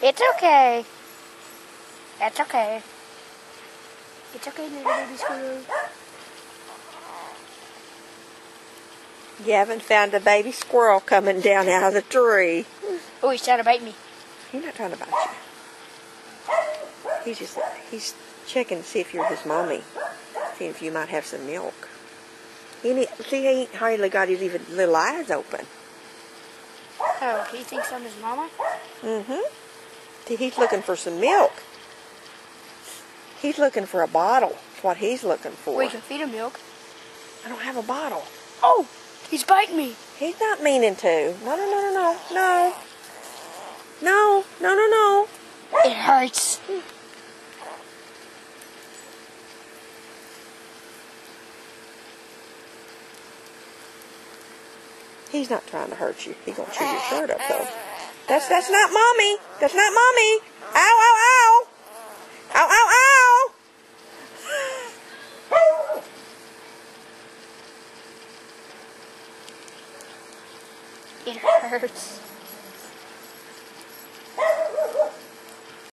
It's okay. That's okay. It's okay, little baby squirrel. You haven't found a baby squirrel coming down out of the tree. Oh, he's trying to bite me. He's not trying to bite you. He's checking to see if you're his mommy. Seeing if you might have some milk. See, he ain't hardly got his even little eyes open. Oh, he thinks I'm his mama? Mm-hmm. See, he's looking for some milk. He's looking for a bottle. That's what he's looking for. We can feed him milk. I don't have a bottle. Oh, he's biting me. He's not meaning to. No, no, no, no, no. No. No, no, no, no. It hurts. He's not trying to hurt you. He's going to chew your shirt up, though. That's not mommy. That's not mommy. Ow, ow, ow. Ow, ow, ow. It hurts.